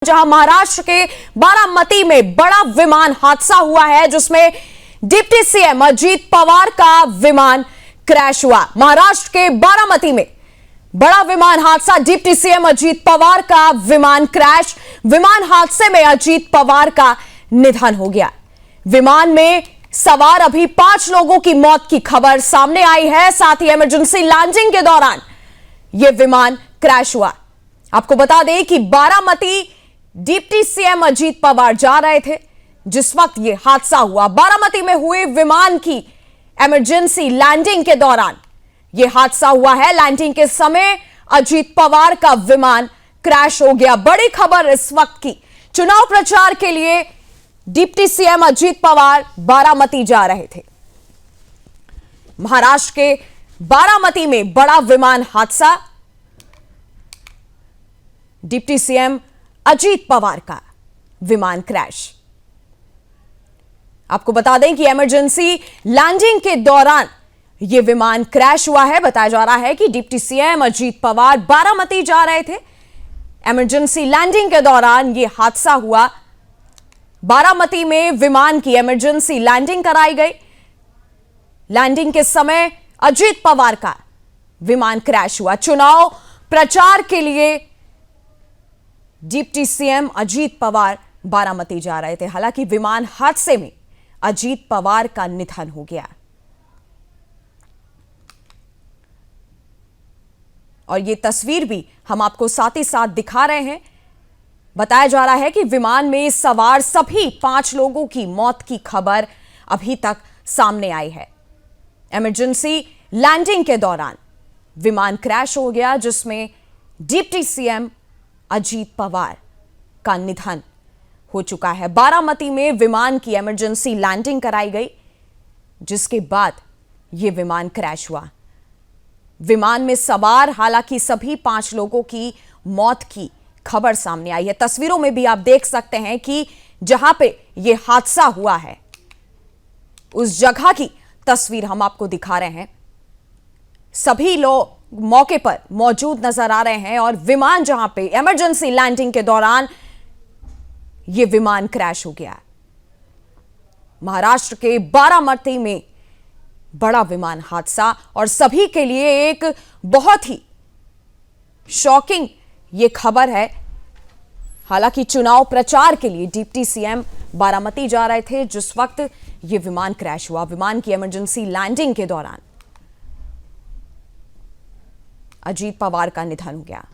जहां महाराष्ट्र के बारामती में बड़ा विमान हादसा हुआ है, जिसमें डिप्टी सीएम अजीत पवार का विमान क्रैश हुआ। महाराष्ट्र के बारामती में बड़ा विमान हादसा, डिप्टी सीएम अजीत पवार का विमान क्रैश। विमान हादसे में अजीत पवार का निधन हो गया। विमान में सवार अभी 5 लोगों की मौत की खबर सामने आई है। साथ ही इमरजेंसी लैंडिंग के दौरान यह विमान क्रैश हुआ। आपको बता दें कि बारामती डिप्टी सीएम अजीत पवार जा रहे थे जिस वक्त यह हादसा हुआ। बारामती में हुए विमान की इमरजेंसी लैंडिंग के दौरान यह हादसा हुआ है। लैंडिंग के समय अजीत पवार का विमान क्रैश हो गया। बड़ी खबर इस वक्त की, चुनाव प्रचार के लिए डिप्टी सीएम अजीत पवार बारामती जा रहे थे। महाराष्ट्र के बारामती में बड़ा विमान हादसा, डिप्टी सीएम अजीत पवार का विमान क्रैश। आपको बता दें कि इमरजेंसी लैंडिंग के दौरान यह विमान क्रैश हुआ है। बताया जा रहा है कि डिप्टी सीएम अजीत पवार बारामती जा रहे थे। इमरजेंसी लैंडिंग के दौरान यह हादसा हुआ। बारामती में विमान की इमरजेंसी लैंडिंग कराई गई। लैंडिंग के समय अजीत पवार का विमान क्रैश हुआ। चुनाव प्रचार के लिए डिप्टी सीएम अजीत पवार बारामती जा रहे थे। हालांकि विमान हादसे में अजीत पवार का निधन हो गया। और यह तस्वीर भी हम आपको साथ ही साथ दिखा रहे हैं। बताया जा रहा है कि विमान में सवार सभी 5 लोगों की मौत की खबर अभी तक सामने आई है। इमरजेंसी लैंडिंग के दौरान विमान क्रैश हो गया, जिसमें डिप्टी सीएम अजीत पवार का निधन हो चुका है। बारामती में विमान की इमरजेंसी लैंडिंग कराई गई, जिसके बाद यह विमान क्रैश हुआ। विमान में सवार हालांकि सभी 5 लोगों की मौत की खबर सामने आई है। तस्वीरों में भी आप देख सकते हैं कि जहां पे यह हादसा हुआ है उस जगह की तस्वीर हम आपको दिखा रहे हैं। सभी लोग मौके पर मौजूद नजर आ रहे हैं और विमान जहां पे इमरजेंसी लैंडिंग के दौरान यह विमान क्रैश हो गया। महाराष्ट्र के बारामती में बड़ा विमान हादसा और सभी के लिए एक बहुत ही शॉकिंग यह खबर है। हालांकि चुनाव प्रचार के लिए डिप्टी सीएम बारामती जा रहे थे जिस वक्त यह विमान क्रैश हुआ। विमान की इमरजेंसी लैंडिंग के दौरान अजीत पवार का निधन हो गया।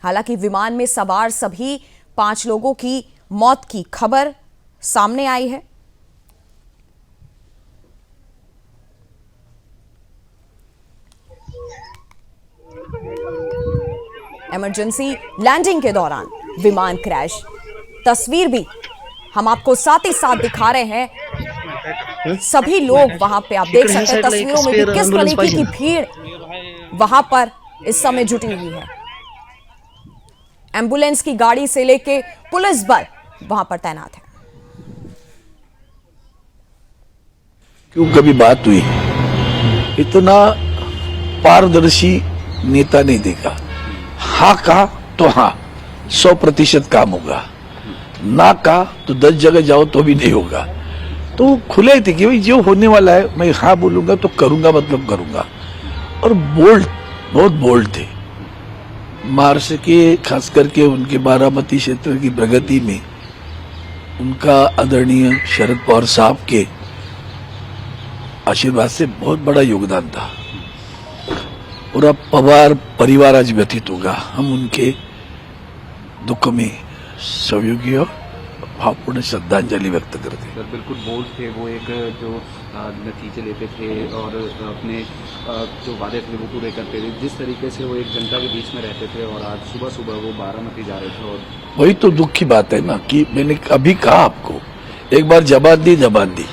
हालांकि विमान में सवार सभी 5 लोगों की मौत की खबर सामने आई है। इमरजेंसी लैंडिंग के दौरान विमान क्रैश। तस्वीर भी हम आपको साथ ही साथ दिखा रहे हैं। सभी लोग वहां पे आप देख सकते हैं तस्वीरों में भी किस तरीके की भीड़ वहां पर इस समय जुटी हुई है। एम्बुलेंस की गाड़ी से लेके पुलिस बल वहां पर तैनात है। क्यों कभी बात हुई, इतना पारदर्शी नेता नहीं देखा। हाँ कहा तो हाँ 100% काम होगा, ना कहा तो 10 जगह जाओ तो भी नहीं होगा। तो खुले थे कि भाई जो होने वाला है मैं हाँ बोलूंगा तो करूंगा, मतलब करूंगा। और बोल्ड, बहुत बोल्ड थे। महाराष्ट्र के खास करके उनके बारामती क्षेत्र की प्रगति में उनका आदरणीय शरद पवार साहब के आशीर्वाद से बहुत बड़ा योगदान था। पूरा पवार परिवार आज व्यतीत होगा। हम उनके दुख में सहयोगी और भावपूर्ण श्रद्धांजलि व्यक्त करते हैं। बिल्कुल बोल्ड थे वो, एक जो नतीजे लेते थे और अपने जो वादे थे वो पूरे करते थे। जिस तरीके से वो एक जनता के बीच में रहते थे और आज सुबह सुबह वो बारामती जा रहे थे। और वही तो दुख की बात है ना कि मैंने अभी कहा आपको, एक बार जबान दी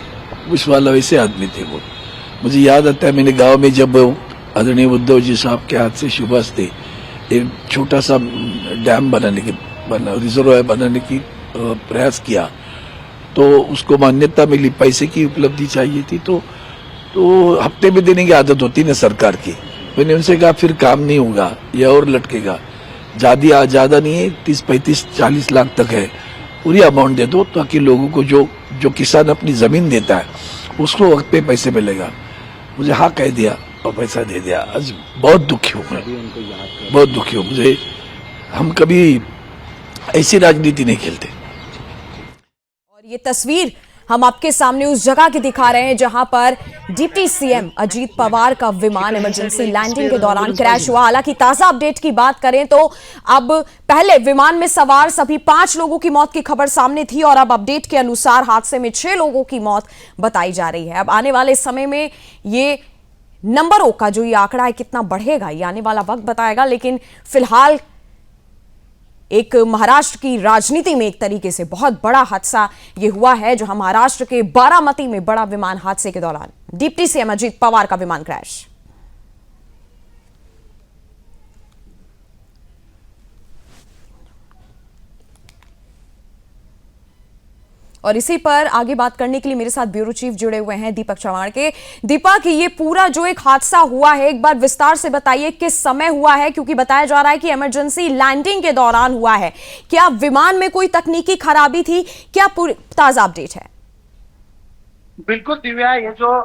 उस वाला वैसे आदमी थे वो। मुझे याद आता है मैंने गाँव में जब आदरणीय उद्धव जी साहब के हाथ से शुभ से एक छोटा सा डैम रिजर्वायर बनाने की प्रयास किया तो उसको मान्यता मिली, पैसे की उपलब्धि चाहिए थी तो हफ्ते में देने की आदत होती ना सरकार की। मैंने उनसे कहा फिर काम नहीं होगा, यह और लटकेगा। ज्यादा नहीं है, 30-35-40 लाख तक है। पूरी अमाउंट दे दो ताकि लोगों को जो किसान अपनी जमीन देता है उसको वक्त पे पैसे मिलेगा। मुझे हाँ कह दिया और पैसा दे दिया। आज बहुत दुखी हूँ मैं, बहुत दुखी हूँ। मुझे हम कभी ऐसी राजनीति नहीं खेलते। और ये तस्वीर हम आपके सामने उस जगह की दिखा रहे हैं जहां पर डिप्टी सीएम अजीत पवार का विमान इमरजेंसी लैंडिंग के दौरान क्रैश हुआ। हालांकि ताजा अपडेट की बात करें तो अब पहले विमान में सवार सभी 5 लोगों की मौत की खबर सामने थी और अब अपडेट के अनुसार हादसे में 6 लोगों की मौत बताई जा रही है। अब आने वाले समय में ये नंबरों का जो ये आंकड़ा है कितना बढ़ेगा ये आने वाला वक्त बताएगा, लेकिन फिलहाल एक महाराष्ट्र की राजनीति में एक तरीके से बहुत बड़ा हादसा ये हुआ है, जहां महाराष्ट्र के बारामती में बड़ा विमान हादसे के दौरान डिप्टी सीएम अजीत पवार का विमान क्रैश। और इसी पर आगे बात करने के लिए मेरे साथ ब्यूरो चीफ जुड़े हुए हैं दीपक चव्हाण के। दीपक, ये पूरा जो एक हादसा हुआ है एक बार विस्तार से बताइए किस समय हुआ है, क्योंकि बताया जा रहा है कि इमरजेंसी लैंडिंग के दौरान हुआ है। क्या विमान में कोई तकनीकी खराबी थी? क्या पूरी ताजा अपडेट है? बिल्कुल दिव्या, ये जो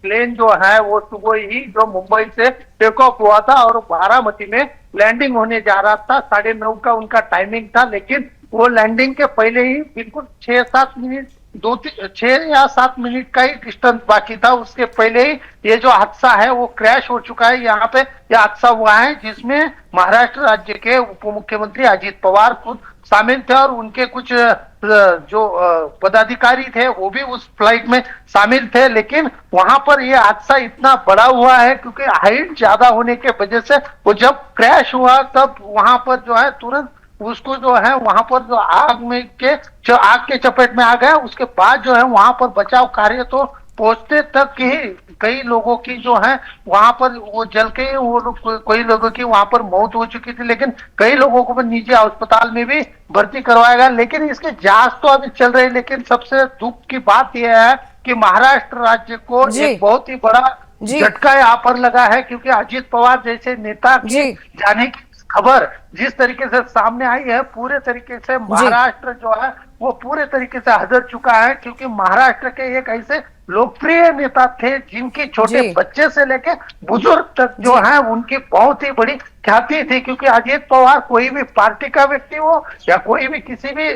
प्लेन जो है वो सुबह ही जो मुंबई से टेक ऑफ हुआ था और बारामती में लैंडिंग होने जा रहा था। 9:30 का उनका टाइमिंग था, लेकिन वो लैंडिंग के पहले ही बिल्कुल 6-7 मिनट 6 या 7 मिनट का ही डिस्टेंस बाकी था, उसके पहले ही ये जो हादसा है वो क्रैश हो चुका है। यहाँ पे यह हादसा हुआ है जिसमें महाराष्ट्र राज्य के उप मुख्यमंत्री अजीत पवार खुद शामिल थे और उनके कुछ जो पदाधिकारी थे वो भी उस फ्लाइट में शामिल थे। लेकिन वहां पर यह हादसा इतना बड़ा हुआ है क्योंकि हाइट ज्यादा होने के वजह से वो जब क्रैश हुआ तब वहां पर जो है तुरंत उसको जो है वहां पर जो आग के चपेट में आ गया। उसके बाद जो है वहां पर बचाव कार्य तो पहुंचते तक ही कई लोगों की जो है वहां पर वो जल के वो कई लोगों की वहां पर मौत हो चुकी थी, लेकिन कई लोगों को निजी अस्पताल में भी भर्ती करवाया गया। लेकिन इसकी जांच तो अभी चल रही है। लेकिन सबसे दुख की बात यह है कि महाराष्ट्र राज्य को एक बहुत ही बड़ा झटका यहाँ पर लगा है, क्योंकि अजीत पवार जैसे नेता की जाने की खबर जिस तरीके से सामने आई है, पूरे तरीके से महाराष्ट्र जो है वो पूरे तरीके से हजर चुका है। क्योंकि महाराष्ट्र के एक ऐसे लोकप्रिय नेता थे जिनकी छोटे बच्चे से लेके बुजुर्ग तक जो है उनकी बहुत ही बड़ी ख्याति थी। क्योंकि अजीत पवार कोई भी पार्टी का व्यक्ति हो या कोई भी किसी भी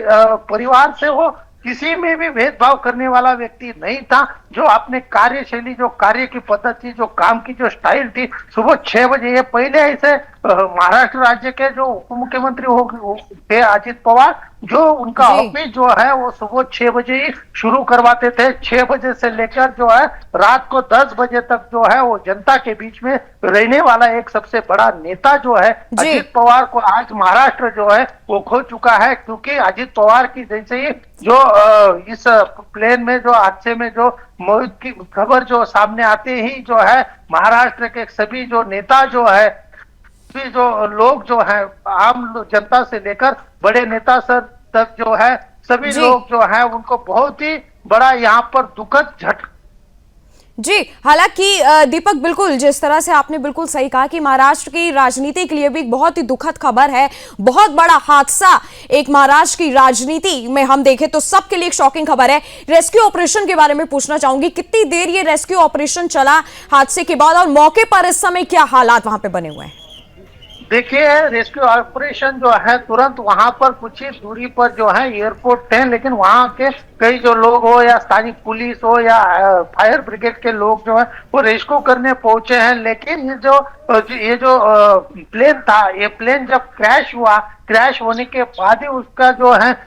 परिवार से हो, किसी में भी भेदभाव करने वाला व्यक्ति नहीं था। जो अपने कार्यशैली, जो कार्य की पद्धति, जो काम की जो स्टाइल थी, सुबह 6 बजे ये पहले ऐसे महाराष्ट्र राज्य के जो उप मुख्यमंत्री थे अजीत पवार, जो उनका ऑफिस जो है वो सुबह 6 बजे ही शुरू करवाते थे। 6 बजे से लेकर जो है रात को 10 बजे तक जो है वो जनता के बीच में रहने वाला एक सबसे बड़ा नेता जो है अजीत पवार को आज महाराष्ट्र जो है वो खो चुका है। क्योंकि अजीत पवार की जैसे ही जो इस प्लेन में जो हादसे में जो मौत की खबर जो सामने आते ही जो है महाराष्ट्र के सभी जो नेता जो है, सभी जो लोग जो है आम जनता से लेकर बड़े नेता सर तक जो है सभी लोग जो है उनको बहुत ही बड़ा यहाँ पर दुखद झटका। जी, हालांकि दीपक, बिल्कुल जिस तरह से आपने बिल्कुल सही कहा कि महाराष्ट्र की राजनीति के लिए भी बहुत ही दुखद खबर है, बहुत बड़ा हादसा एक महाराष्ट्र की राजनीति में हम देखें तो सबके लिए एक शॉकिंग खबर है। रेस्क्यू ऑपरेशन के बारे में पूछना चाहूंगी, कितनी देर ये रेस्क्यू ऑपरेशन चला हादसे के बाद और मौके पर इस समय क्या हालात वहां पे बने हुए हैं? देखिए, रेस्क्यू ऑपरेशन जो है तुरंत वहां पर कुछ ही दूरी पर जो है एयरपोर्ट है, लेकिन वहां के कई जो लोग हो या स्थानीय पुलिस हो या फायर ब्रिगेड के लोग जो है वो रेस्क्यू करने पहुंचे हैं। लेकिन ये जो प्लेन था, ये प्लेन जब क्रैश हुआ, क्रैश होने के बाद ही उसका जो है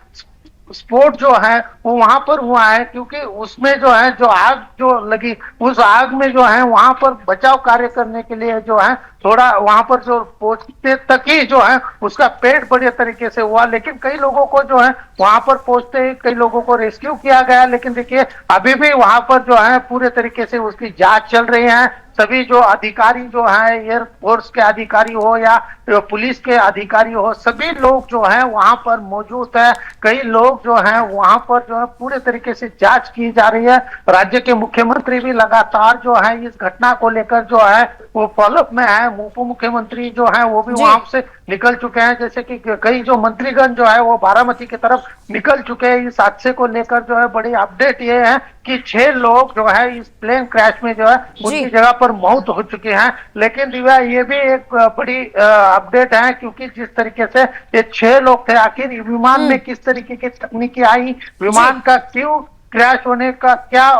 स्फोट जो है वो वहां पर हुआ है। क्योंकि उसमें जो है जो आग जो लगी, उस आग में जो है वहां पर बचाव कार्य करने के लिए जो है थोड़ा वहां पर जो पहुंचते तक ही जो है उसका पेट बड़े तरीके से हुआ। लेकिन कई लोगों को जो है वहां पर पहुंचते ही कई लोगों को रेस्क्यू किया गया। लेकिन देखिए अभी भी वहां पर जो है पूरे तरीके से उसकी जांच चल रही है। सभी जो अधिकारी जो है, एयरफोर्स के अधिकारी हो या पुलिस के अधिकारी हो, सभी लोग जो है वहां पर मौजूद है। कई लोग जो है वहां पर जो है पूरे तरीके से जांच की जा रही है। राज्य के मुख्यमंत्री भी लगातार जो है इस घटना को लेकर जो है वो फॉलोअप में है। उप मुख्यमंत्री जो है वो भी जी। वहां से निकल चुके हैं, जैसे कि कई जो मंत्रीगण जो है वो बारामती की तरफ निकल चुके हैं। इस हादसे को लेकर जो है बड़ी अपडेट ये है कि 6 लोग जो है इस प्लेन क्रैश में जो है उनकी जगह पर मौत हो चुकी है। लेकिन दिव्या ये भी एक बड़ी अपडेट है, क्योंकि जिस तरीके से ये 6 लोग थे, आखिर विमान में किस तरीके की तकनीकी आई, विमान का क्यों क्रैश होने का क्या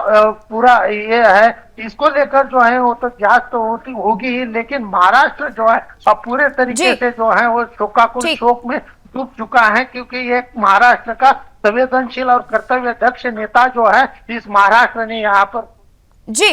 पूरा ये है, इसको लेकर जो है वो तो जांच तो होती होगी ही। लेकिन महाराष्ट्र जो है अब पूरे तरीके से जो है वो शोकाकुल शोक में डूब चुका है, क्योंकि ये महाराष्ट्र का संवेदनशील और कर्तव्य दक्ष नेता जो है इस महाराष्ट्र ने यहाँ पर जी